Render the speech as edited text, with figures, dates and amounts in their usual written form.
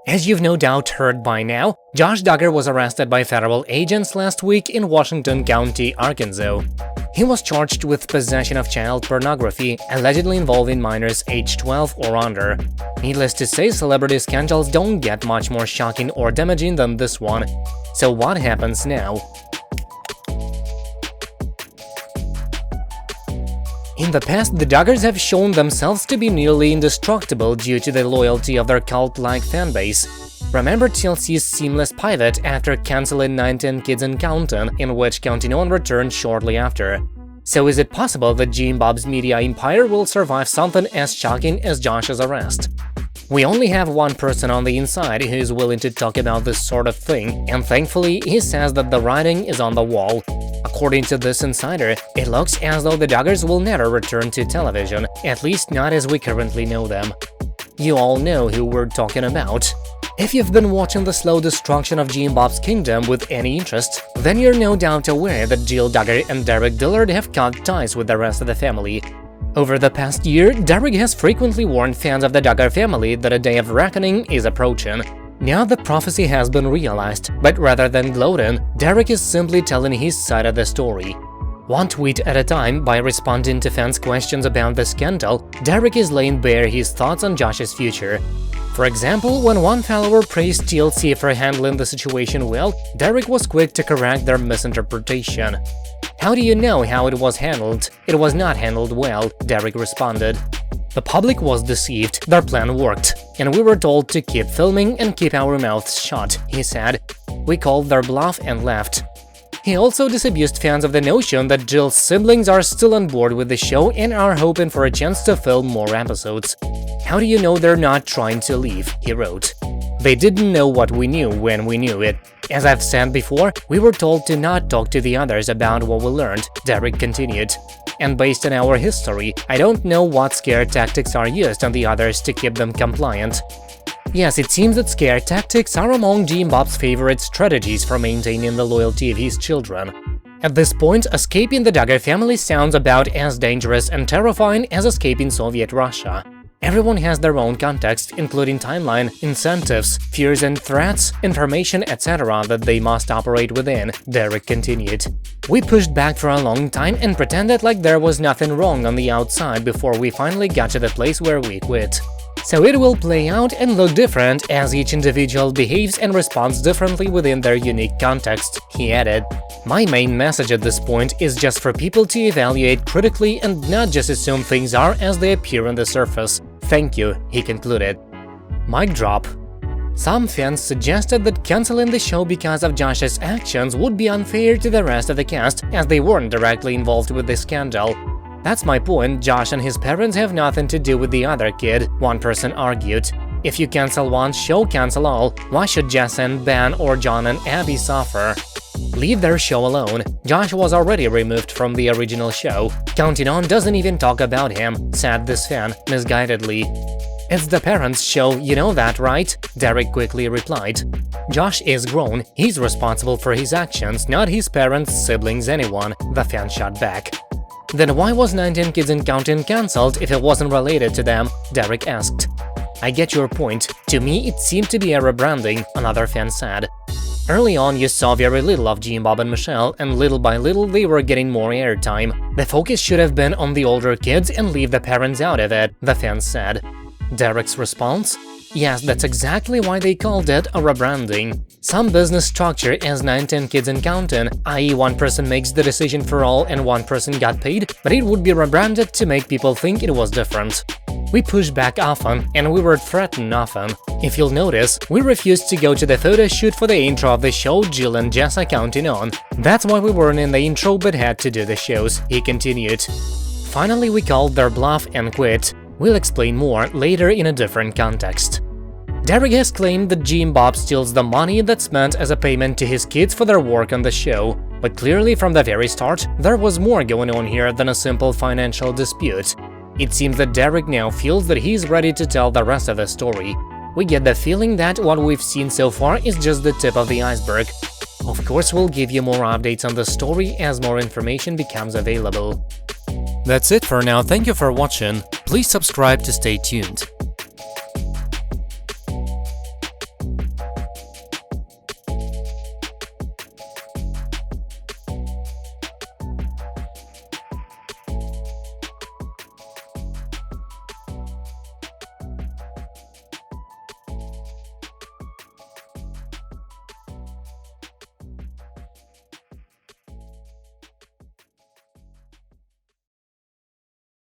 As you've no doubt heard by now, Josh Duggar was arrested by federal agents last week in Washington County, Arkansas. He was charged with possession of child pornography, allegedly involving minors aged 12 or under. Needless to say, celebrity scandals don't get much more shocking or damaging than this one. So what happens now? In the past, the Duggars have shown themselves to be nearly indestructible due to the loyalty of their cult-like fanbase. Remember TLC's seamless pivot after canceling 19 Kids and Counting, in which Counting On returned shortly after. So is it possible that Jim Bob's media empire will survive something as shocking as Josh's arrest? We only have one person on the inside who is willing to talk about this sort of thing, and thankfully he says that the writing is on the wall. According to this insider, it looks as though the Duggars will never return to television, at least not as we currently know them. You all know who we're talking about. If you've been watching the slow destruction of Jim Bob's kingdom with any interest, then you're no doubt aware that Jill Duggar and Derick Dillard have cut ties with the rest of the family. Over the past year, Derick has frequently warned fans of the Duggar family that a day of reckoning is approaching. Now the prophecy has been realized, but rather than gloating, Derick is simply telling his side of the story. One tweet at a time, by responding to fans' questions about the scandal, Derick is laying bare his thoughts on Josh's future. For example, when one follower praised TLC for handling the situation well, Derick was quick to correct their misinterpretation. "How do you know how it was handled? It was not handled well," Derick responded. "The public was deceived, their plan worked, and we were told to keep filming and keep our mouths shut," he said. "We called their bluff and left." He also disabused fans of the notion that Jill's siblings are still on board with the show and are hoping for a chance to film more episodes. "How do you know they're not trying to leave?" he wrote. "They didn't know what we knew when we knew it. As I've said before, we were told to not talk to the others about what we learned," Derick continued. "And based on our history, I don't know what scare tactics are used on the others to keep them compliant." Yes, it seems that scare tactics are among Jim Bob's favorite strategies for maintaining the loyalty of his children. At this point, escaping the Duggar family sounds about as dangerous and terrifying as escaping Soviet Russia. Everyone has their own context, including timeline, incentives, fears and threats, information, etc. that they must operate within, Derick continued. "We pushed back for a long time and pretended like there was nothing wrong on the outside before we finally got to the place where we quit. So it will play out and look different as each individual behaves and responds differently within their unique context," he added. "My main message at this point is just for people to evaluate critically and not just assume things are as they appear on the surface. Thank you," he concluded. Mic drop. Some fans suggested that canceling the show because of Josh's actions would be unfair to the rest of the cast, as they weren't directly involved with the scandal. "That's my point, Josh and his parents have nothing to do with the other kid," one person argued. "If you cancel one show, cancel all. Why should Jess and Ben or John and Abby suffer? Leave their show alone. Josh was already removed from the original show. Counting On doesn't even talk about him," said this fan, misguidedly. "It's the parents' show, you know that, right?" Derick quickly replied. "Josh is grown, he's responsible for his actions, not his parents, siblings, anyone," the fan shot back. "Then why was 19 Kids and Counting cancelled if it wasn't related to them?" Derick asked. "I get your point. To me, it seemed to be a rebranding," another fan said. "Early on, you saw very little of Jim Bob and Michelle, and little by little they were getting more airtime. The focus should have been on the older kids and leave the parents out of it," the fans said. Derick's response? "Yes, that's exactly why they called it a rebranding. Some business structure is 19 Kids and Counting, i.e. one person makes the decision for all and one person got paid, but it would be rebranded to make people think it was different. We pushed back often, and we were threatened often. If you'll notice, we refused to go to the photo shoot for the intro of the show Jill and Jess are Counting On. That's why we weren't in the intro but had to do the shows," he continued. "Finally, we called their bluff and quit. We'll explain more later in a different context." Derick has claimed that Jim Bob steals the money that's meant as a payment to his kids for their work on the show, but clearly from the very start, there was more going on here than a simple financial dispute. It seems that Derick now feels that he's ready to tell the rest of the story. We get the feeling that what we've seen so far is just the tip of the iceberg. Of course, we'll give you more updates on the story as more information becomes available. That's it for now, thank you for watching, please subscribe to stay tuned.